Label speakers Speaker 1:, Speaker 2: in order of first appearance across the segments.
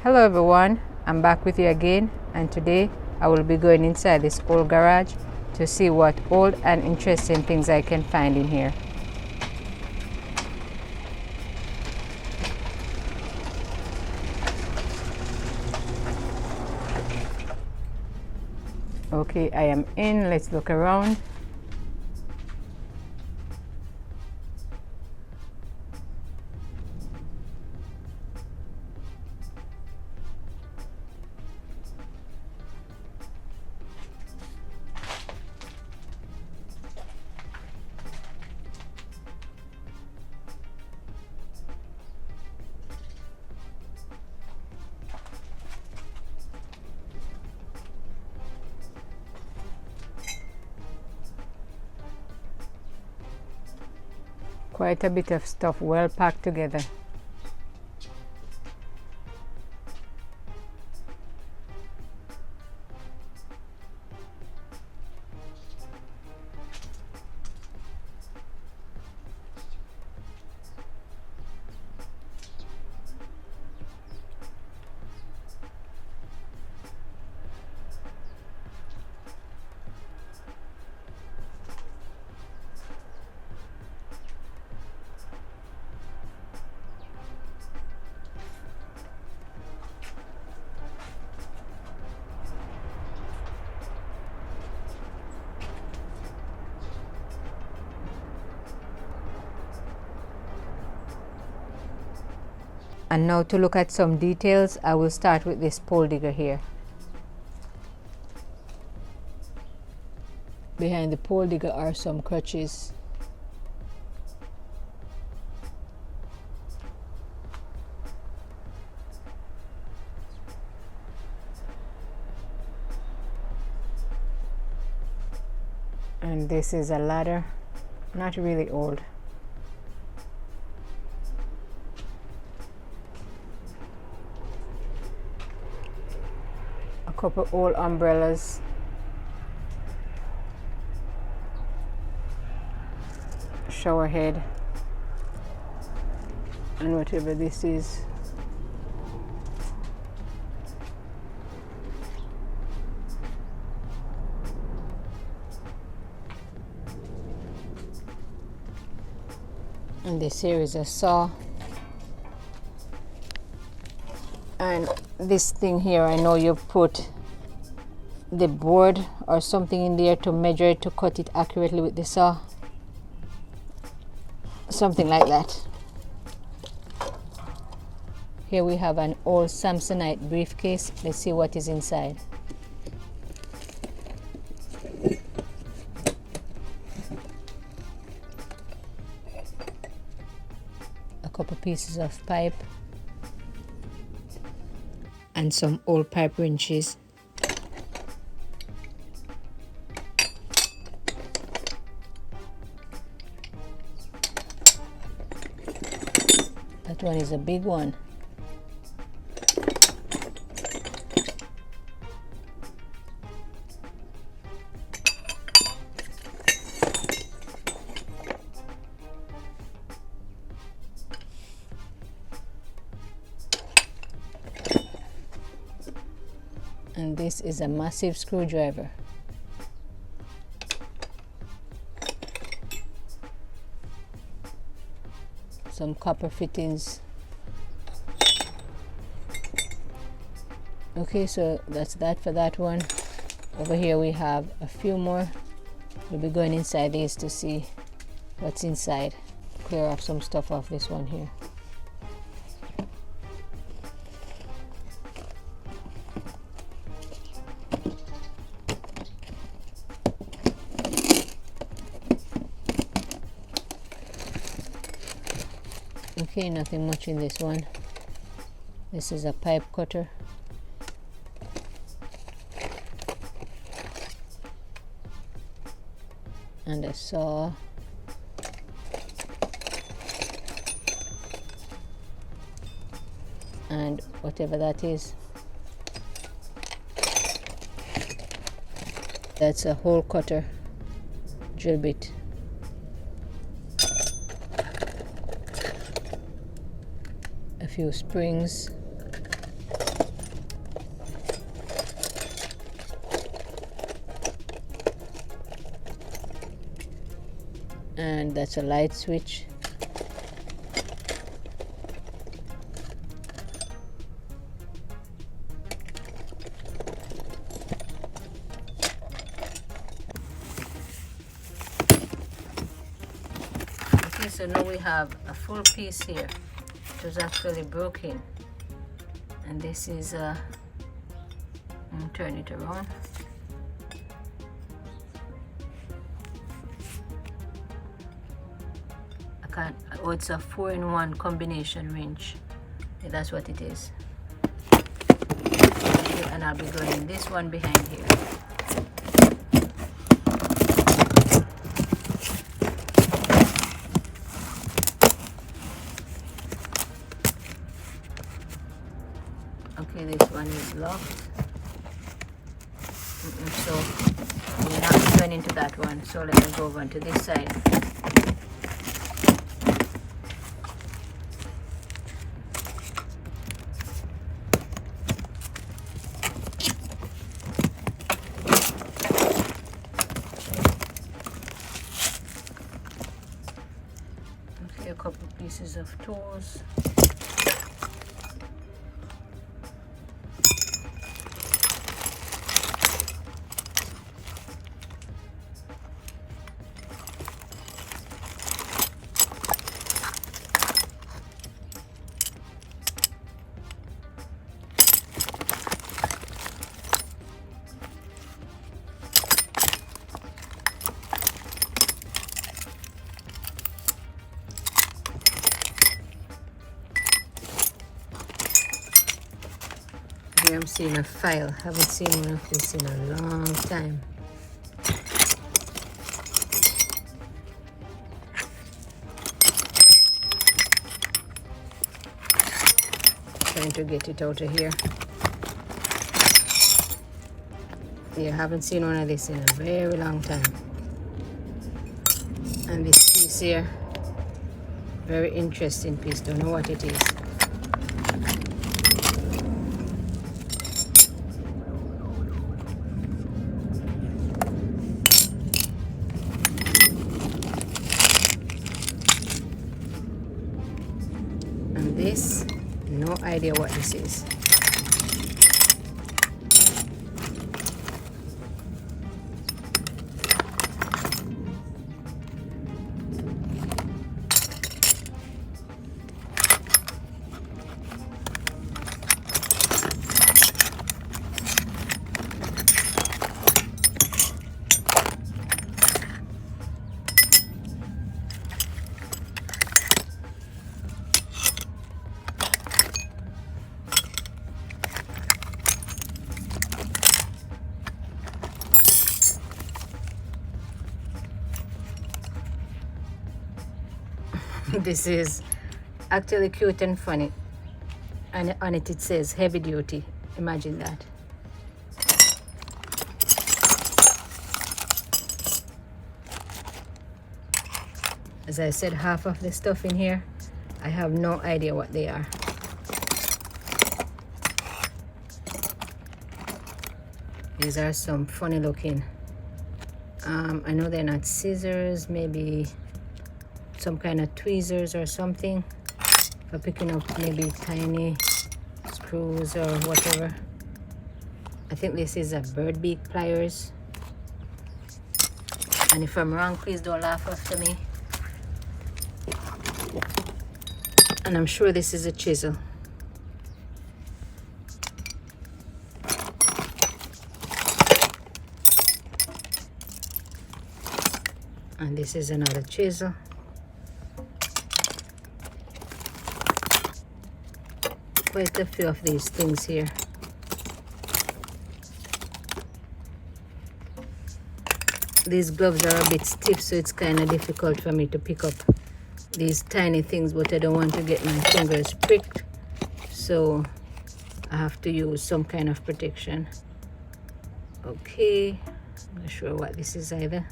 Speaker 1: Hello everyone, I'm back with you again, and today I will be going inside this old garage to see what old and interesting things I can find in here. Okay, I am in. Let's look around. Quite a bit of stuff well packed together. And now to look at some details, I will start with this pole digger here. Behind the pole digger are some crutches. And this is a ladder, not really old. A couple old umbrellas. Shower head. And whatever this is. And this here is a saw. And this thing here, I know you put the board or something in there to measure it, to cut it accurately with the saw. Something like that. Here we have an old Samsonite briefcase. Let's see what is inside. A couple pieces of pipe. And some old pipe wrenches. That one is a big one. And this is a massive screwdriver. Some copper fittings. Okay, so that's that for that one. Over here we have a few more. We'll be going inside these to see what's inside. Clear off some stuff off this one here. Okay, nothing much in this one. This is a pipe cutter. And a saw. And whatever that is. That's a hole cutter. Drill bit. A few springs. and that's a light switch. Okay, so now we have a full piece here. It was actually broken, and this is turn it around. Oh, it's a 4-in-1 combination wrench. Yeah, that's what it is. Okay, and I'll be going this one behind here. Okay, this one is locked. So we're not going into that one. So let me go over to this side. Okay, a couple pieces of tools. Here I'm seeing a file. Haven't seen one of this in a long time. Trying to get it out of here. Yeah, haven't seen one of this in a very long time. And this piece here, very interesting piece. Don't know what it is. And this, no idea what this is. This is actually cute and funny, and on it says heavy duty. Imagine that. As I said, half of the stuff in here, I have no idea what they are. These are some funny looking. I know they're not scissors, maybe some kind of tweezers or something for picking up maybe tiny screws or whatever. I think this is a bird beak pliers, and if I'm wrong, please don't laugh after me. And I'm sure this is a chisel. And this is another chisel. Quite a few of these things here. These gloves are a bit stiff, so it's kind of difficult for me to pick up these tiny things, but I don't want to get my fingers pricked, so I have to use some kind of protection. Okay, I'm not sure what this is either.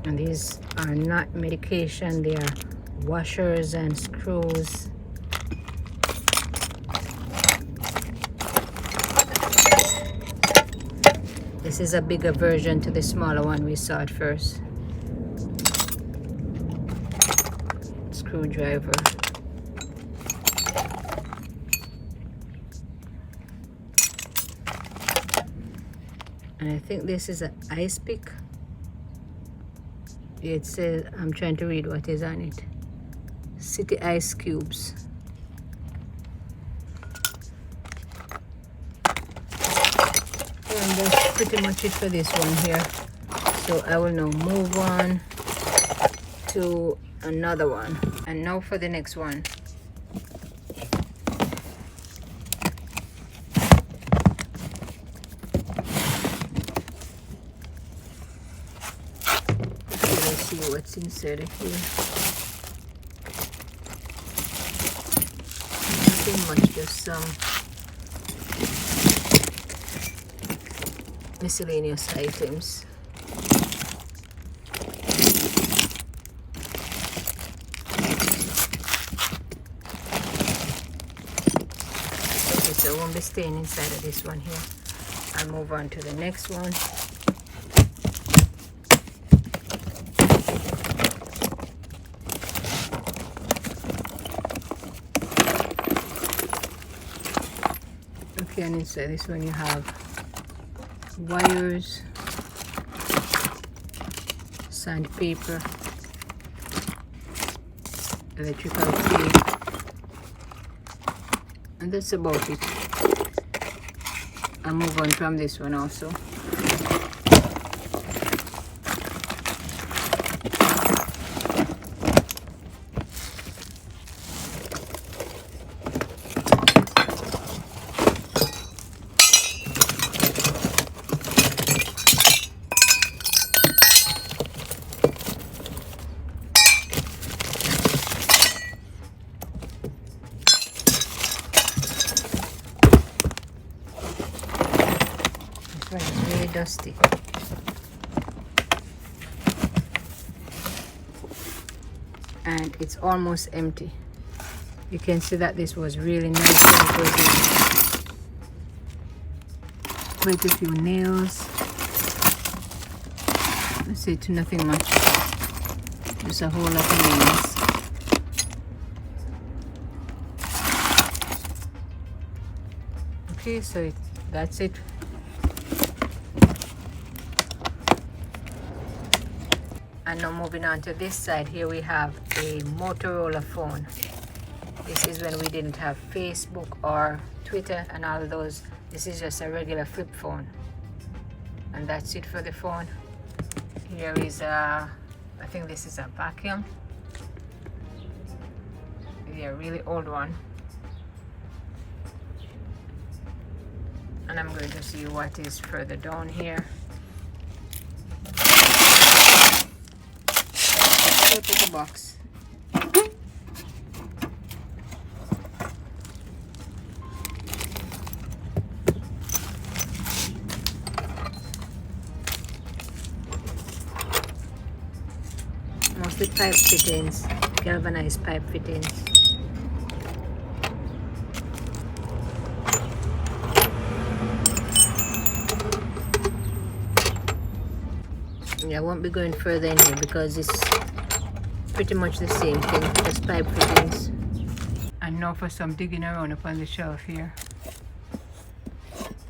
Speaker 1: And these are not medication, they are washers and screws. This is a bigger version to the smaller one we saw at first. Screwdriver. And I think this is an ice pick. It says, I'm trying to read what is on it. City ice cubes. And that's pretty much it for this one here. So I will now move on to another one. And now for the next one. See what's inside of here. Nothing much, just some miscellaneous items. Okay, so I won't be staying inside of this one here. I'll move on to the next one. Okay, and inside this one you have wires, sandpaper, electrical tape, and that's about it. I'll move on from this one also. It's really dusty. And it's almost empty. You can see that this was really nice and good. Quite a few nails. Let's say to nothing much. Just a whole lot of nails. Okay, so that's it. And now moving on to this side, here we have a Motorola phone. This is when we didn't have Facebook or Twitter and all of those. This is just a regular flip phone. And that's it for the phone. Here is a, I think this is a vacuum. Yeah, really old one. And I'm going to see what is further down here. Out of the box. Mostly pipe fittings, galvanized pipe fittings. Yeah, I won't be going further in here because it's pretty much the same thing, just pipe fittings. And now for some digging around up on the shelf here.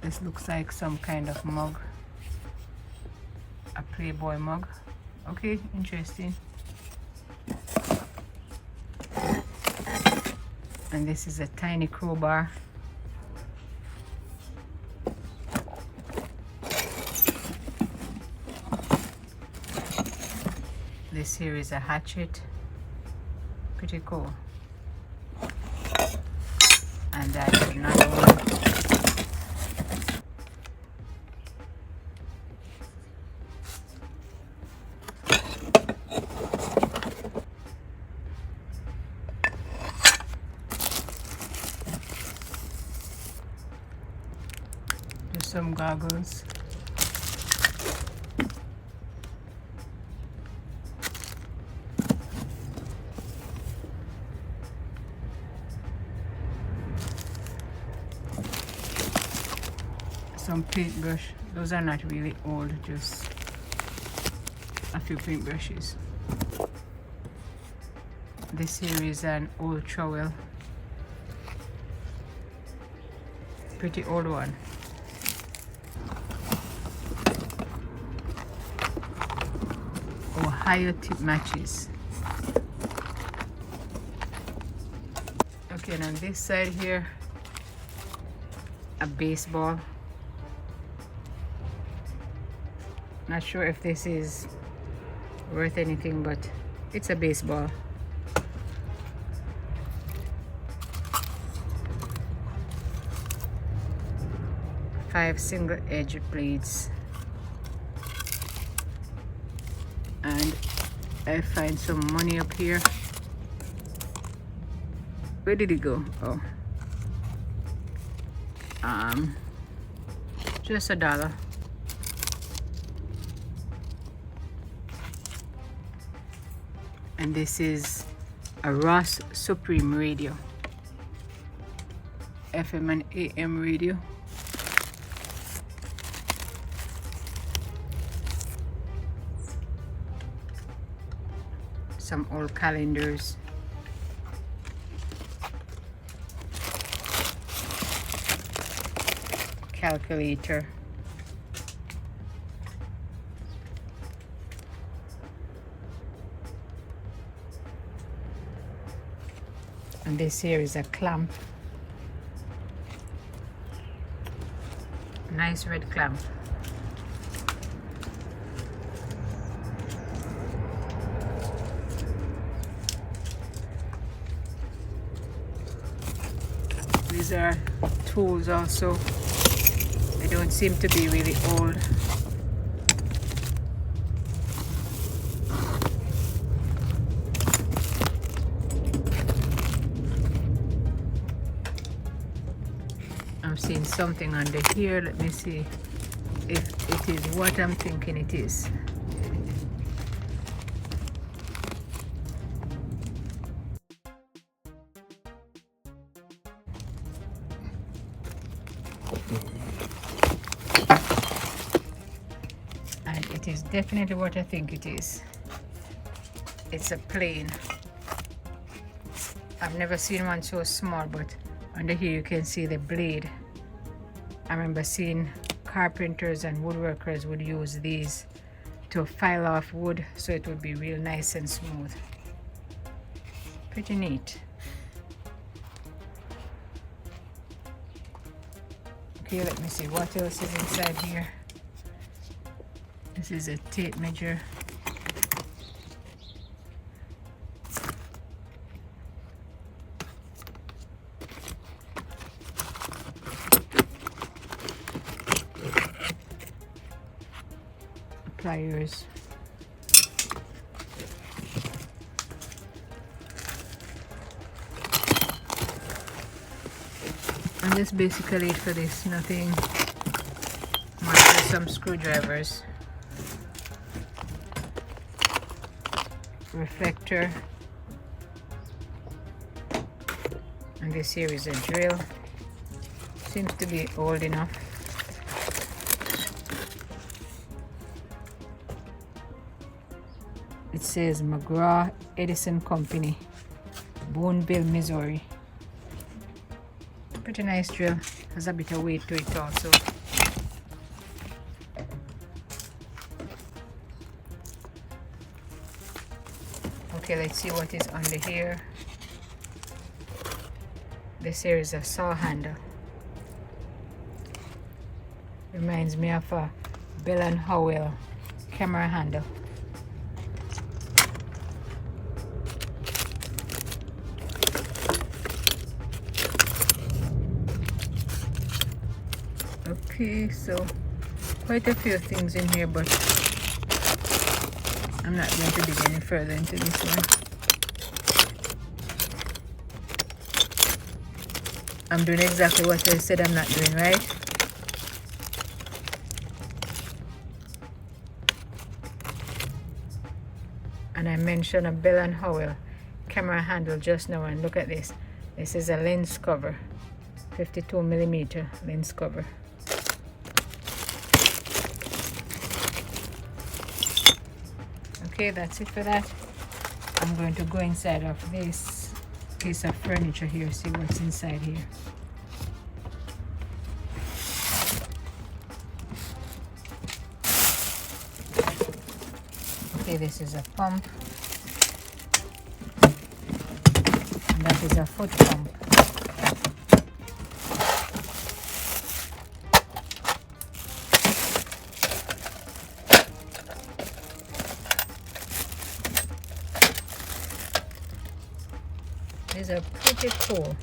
Speaker 1: This looks like some kind of mug, a Playboy mug. Okay, interesting. And this is a tiny crowbar. This here is a hatchet. Pretty cool. And that is another one. Just some goggles. some paintbrush. Those are not really old, just a few paintbrushes. This here is an old trowel. Pretty old one. Higher tip matches. Okay, and on this side here, a baseball. Not sure if this is worth anything, but it's a baseball. Five single edge blades. And I find some money up here. Where did it go? Oh, just $1. And this is a Ross Supreme radio, FM and AM radio. Some old calendars. Calculator. And this here is a clamp. Nice red clamp. These are tools also. They don't seem to be really old. I'm seeing something under here. Let me see if it is what I'm thinking it is. And it is definitely what I think it is. It's a plane. I've never seen one so small, but under here you can see the blade. I remember seeing carpenters and woodworkers would use these to file off wood so it would be real nice and smooth. Pretty neat. Okay, let me see what else is inside here. This is a tape measure. Pliers. And that's basically it for this. Nothing much. Just some screwdrivers. Reflector. And this here is a drill. Seems to be old enough. It says McGraw Edison Company, Boonville, Missouri. Pretty nice drill. Has a bit of weight to it also. Okay, let's see what is under here. This here is a saw handle. Reminds me of a Bell and Howell camera handle. Okay, so quite a few things in here, but I'm not going to dig any further into this one. I'm doing exactly what I said I'm not doing, right? And I mentioned a Bell and Howell camera handle just now, and look at this. This is a lens cover, 52mm lens cover. Okay, that's it for that. I'm going to go inside of this piece of furniture here, see what's inside here. Okay, this is a pump, and that is a foot pump. These are pretty cool.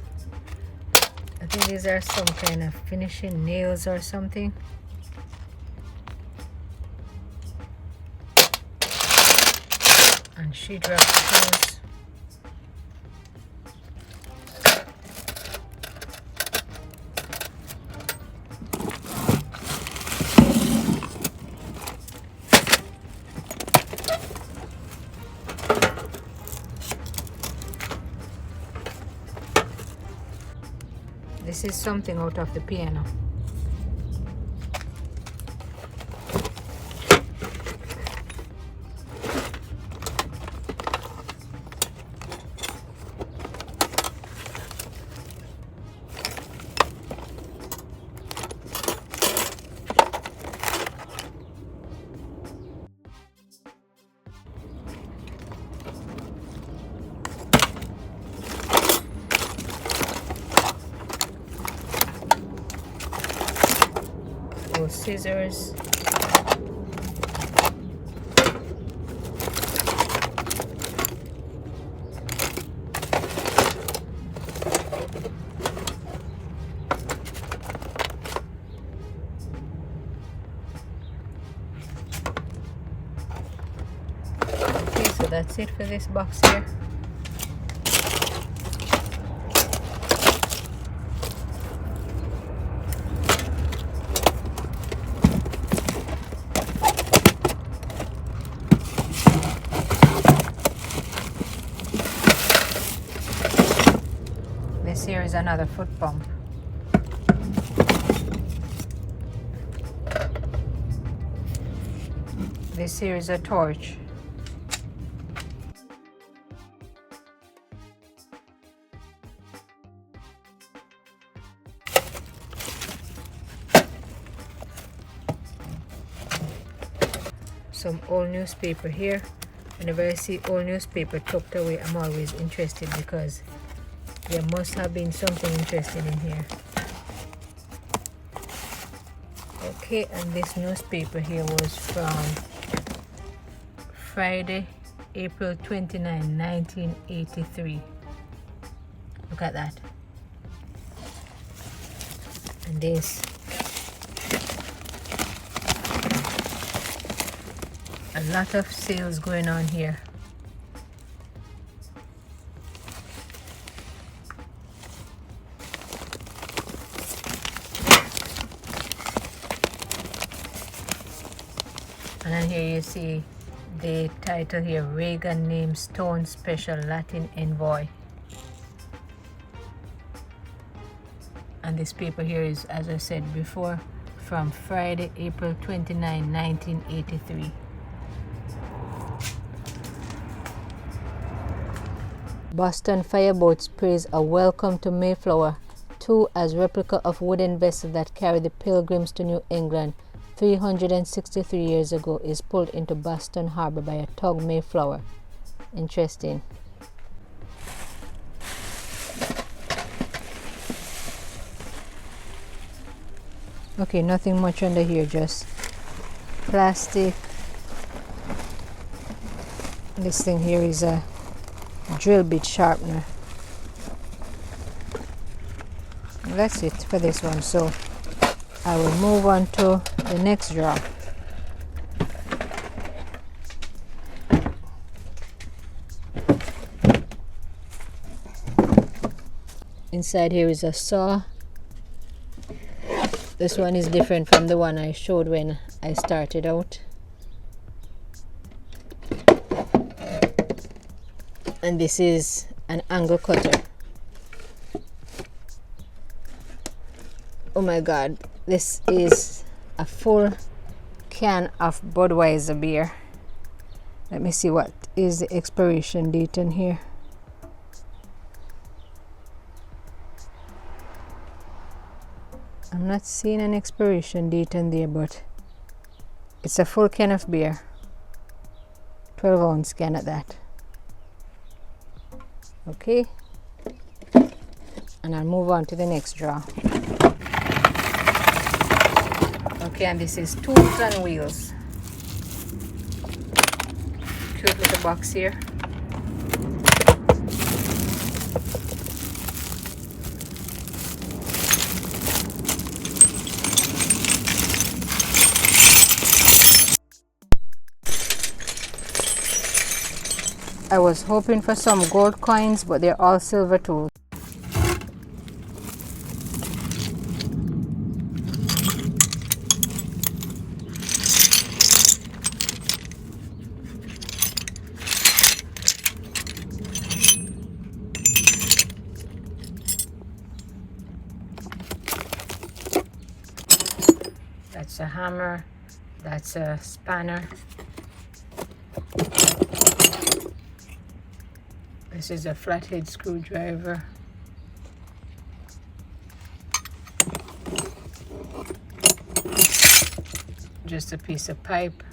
Speaker 1: I think these are some kind of finishing nails or something. And sheetrock screws. This is something out of the piano. Scissors. Okay, so that's it for this box here. Here is another foot pump. This here is a torch. Some old newspaper here. Whenever I see old newspaper tucked away, I'm always interested because there must have been something interesting in here. Okay, and this newspaper here was from Friday, April 29, 1983. Look at that. And this. A lot of sales going on here. And then here you see the title here, Reagan named Stone Special Latin Envoy. And this paper here is, as I said before, from Friday, April 29, 1983. Boston fireboats praise a welcome to Mayflower, two as replica of wooden vessel that carried the pilgrims to New England 363 years ago is pulled into Boston Harbor by a tug Mayflower. Interesting. Okay, nothing much under here, just plastic. This thing here is a drill bit sharpener. That's it for this one, so I will move on to the next drawer. Inside here is a saw. This one is different from the one I showed when I started out. And this is an angle cutter. Oh my god, this is a full can of Budweiser beer. Let me see what is the expiration date in here. I'm not seeing an expiration date in there, but it's a full can of beer. 12-ounce can at that. Okay. And I'll move on to the next drawer. Okay, and this is Tools and Wheels. Cute little box here. I was hoping for some gold coins, but they're all silver tools. That's a hammer, that's a spanner. This is a flathead screwdriver. Just a piece of pipe.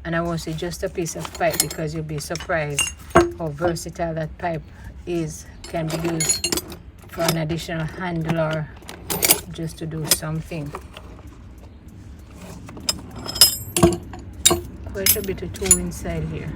Speaker 1: And I won't say just a piece of pipe because you'll be surprised how versatile that pipe is. Can be used for an additional handle or just to do something. Quite a bit of tool inside here.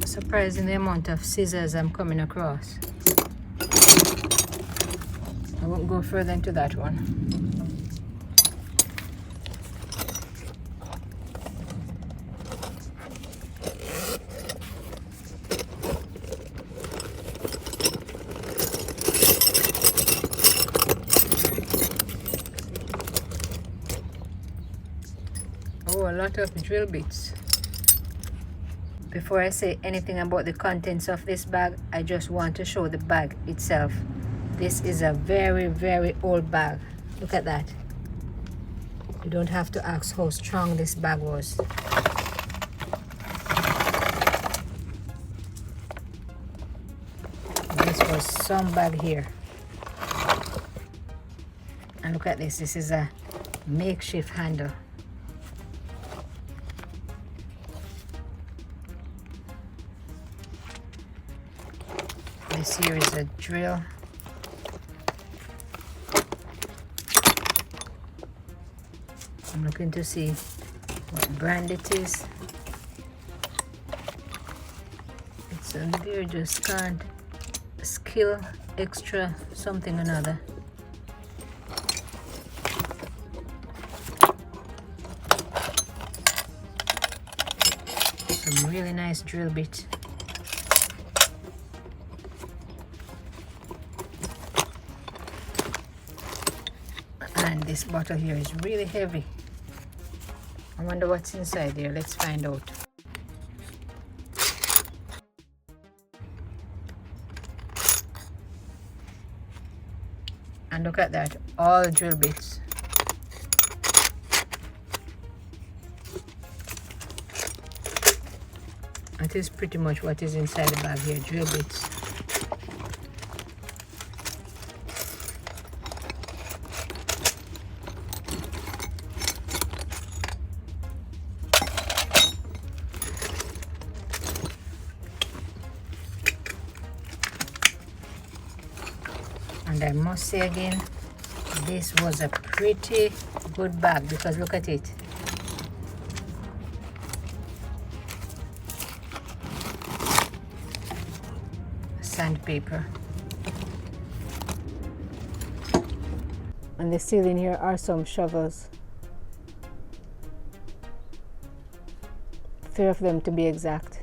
Speaker 1: Surprising the amount of scissors I'm coming across. I won't go further into that one. Oh, a lot of drill bits. Before I say anything about the contents of this bag, I just want to show the bag itself. This is a very, very old bag. Look at that. You don't have to ask how strong this bag was. This was some bag here. And look at this. This is a makeshift handle. This here is a drill. I'm looking to see what brand it is. It's on there, just can't. Skill extra something or another. Some really nice drill bit. And this bottle here is really heavy. I wonder what's inside there. Let's find out. And look at that, all drill bits. That is pretty much what is inside the bag here, drill bits. And I must say again, this was a pretty good bag because look at it. Sandpaper. And the ceiling here are some shovels. 3 of them to be exact.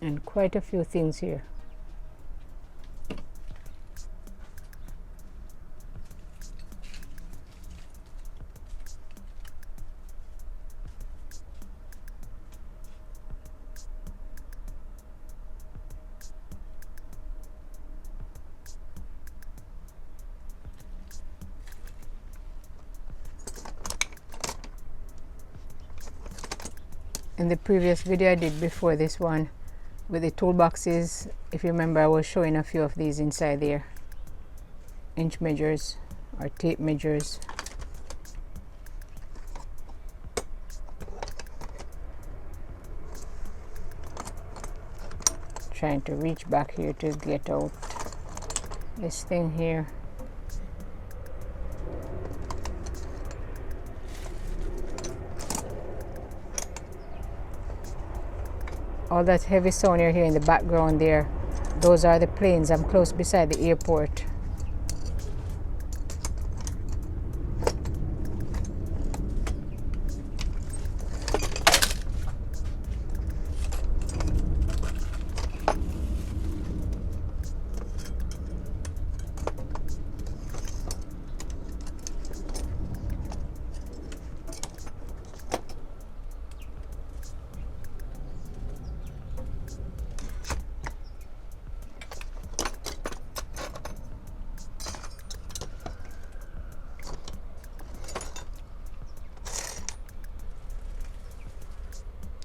Speaker 1: and quite a few things here. In the previous video I did before this one with the toolboxes, if you remember, I was showing a few of these inside there. Inch measures or tape measures. Trying to reach back here to get out this thing here. All that heavy sound you hear in the background there, those are the planes. I'm close beside the airport.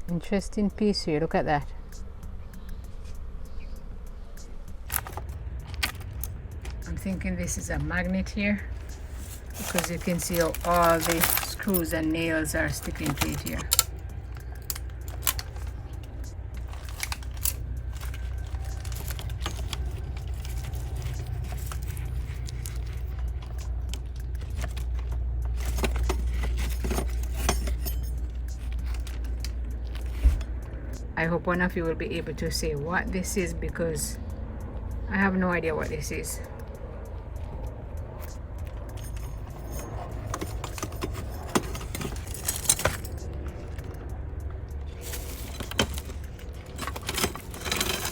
Speaker 1: Interesting piece here, look at that. I'm thinking this is a magnet here because you can see how all the screws and nails are sticking to it here. I hope one of you will be able to say what this is, because I have no idea what this is.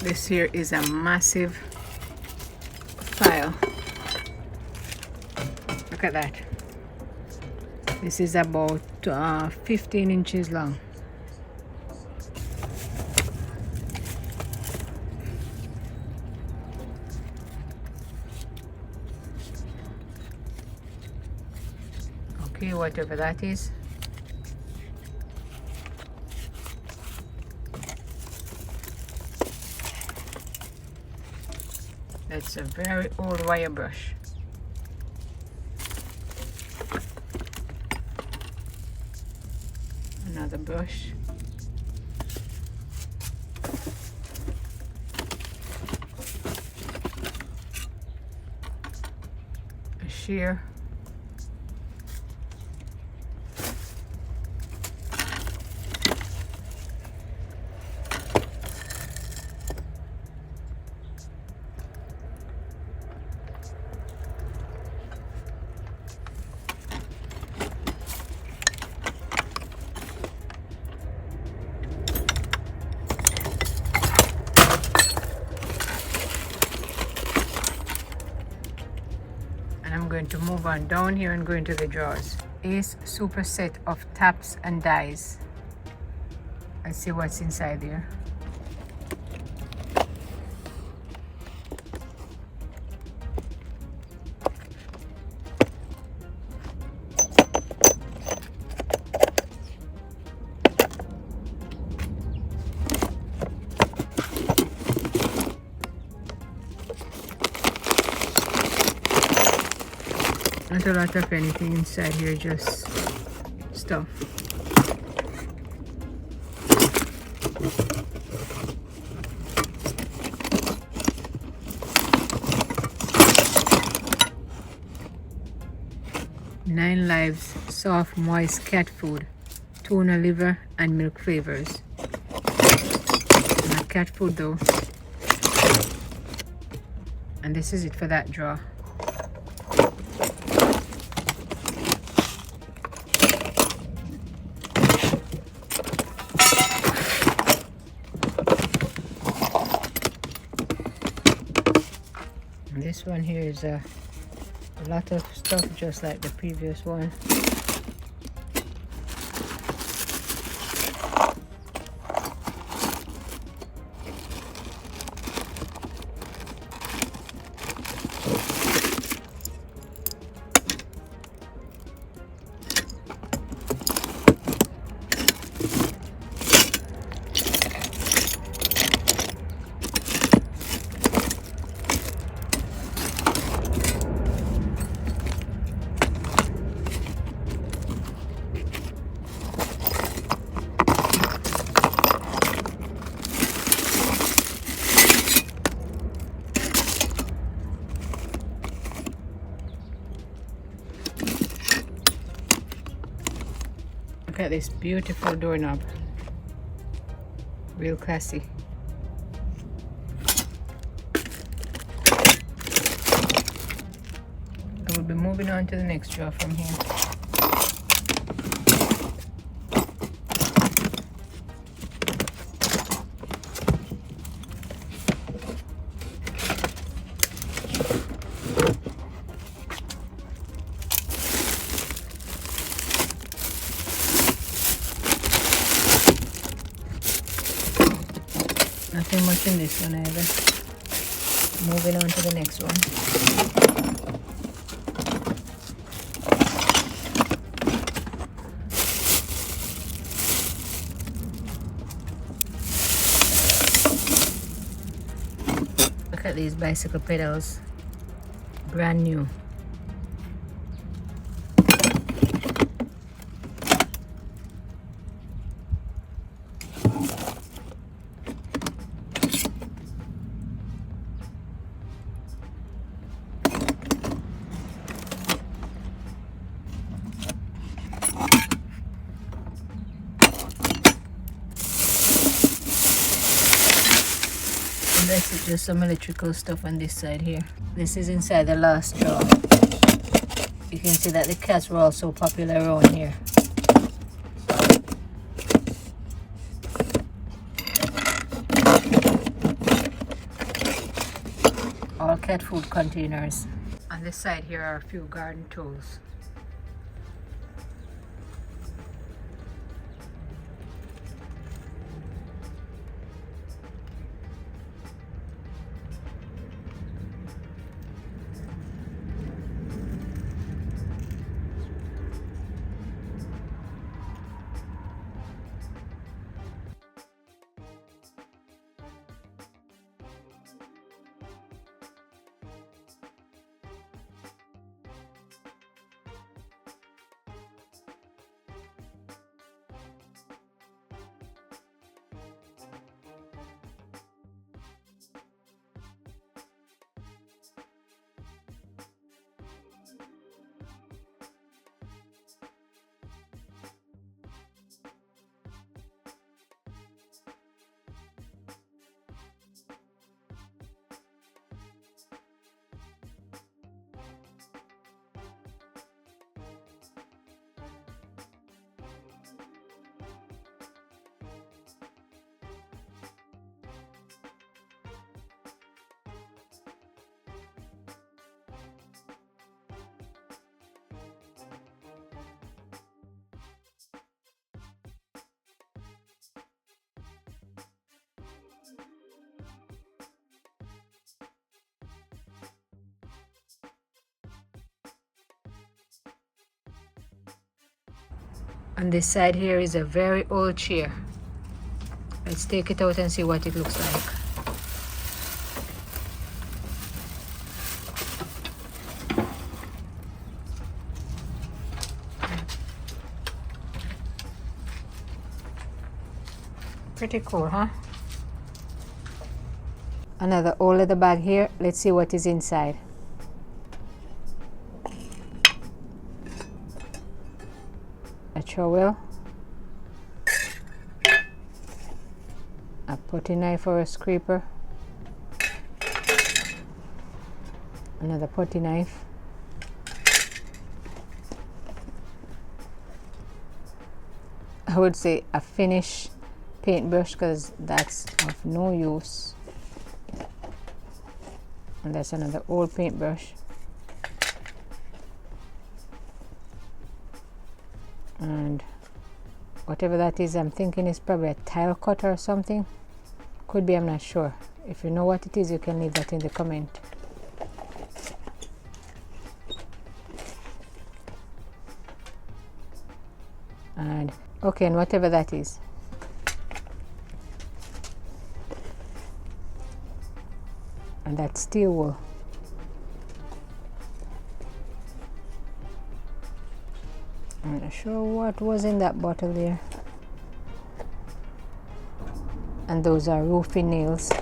Speaker 1: This here is a massive file. Look at that. This is about 15 inches long. Okay, whatever that is. That's a very old wire brush. Another brush. A shear. I'm going to move on down here and go into the drawers. Ace super set of taps and dies. Let's see what's inside there. Not a lot of anything inside here, just stuff. Nine Lives soft moist cat food, tuna liver and milk flavors. Not cat food though. And this is it for that drawer. This one here is a lot of stuff just like the previous one. Look at this beautiful doorknob. Real classy. I will be moving on to the next drawer from here. Nothing much in this one either. Moving on to the next one. Look at these bicycle pedals. Brand new. That's just some electrical stuff on this side here. This is inside the last drawer. You can see that the cats were also popular around here. All cat food containers. On this side here are a few garden tools. On this side here is a very old chair. Let's take it out and see what it looks like. Pretty cool, huh? Another old leather bag here. Let's see what is inside. A trowel, a potty knife or a scraper, another potty knife, I would say a finish paintbrush because that's of no use, And that's another old paintbrush. And whatever that is, I'm thinking it's probably a tile cutter or something. Could be, I'm not sure. If you know what it is, you can leave that in the comment. And okay, and whatever that is. And that's steel wool. I'm not sure what was in that bottle there. And those are roofing nails.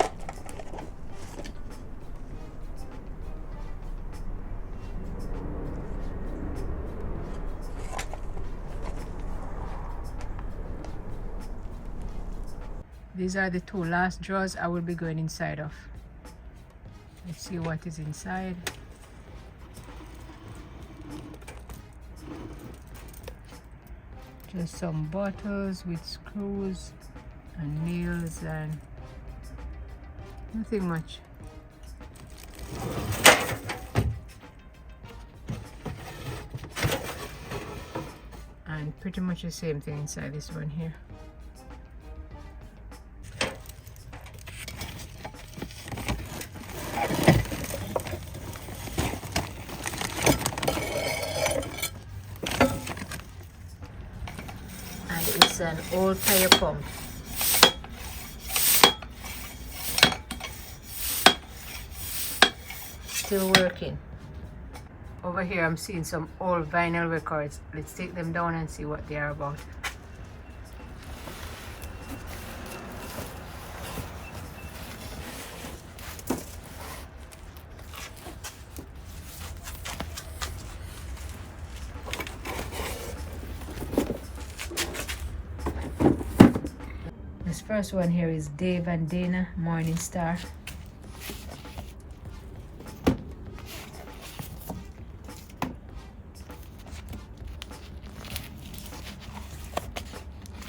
Speaker 1: These are the two last drawers I will be going inside of. Let's see what is inside. Just some bottles with screws and nails and nothing much. And pretty much the same thing inside this one here. It's an old tire pump. Still working. Over here I'm seeing some old vinyl records. Let's take them down and see what they are about. This first one here is Dave and Dana Morning Star.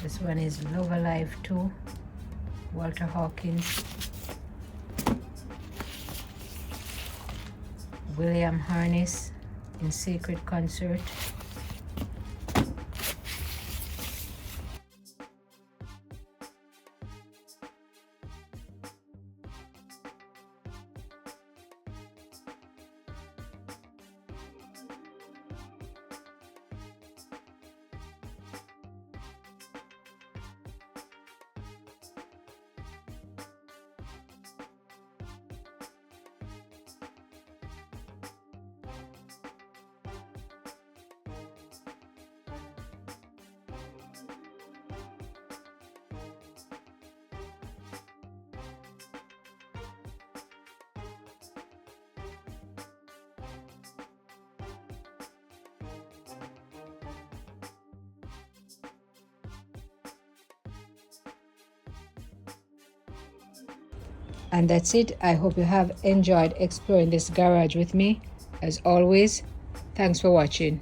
Speaker 1: This one is Love Alive 2, Walter Hawkins. William Harness in Sacred Concert. And that's it. I hope you have enjoyed exploring this garage with me. As always, thanks for watching.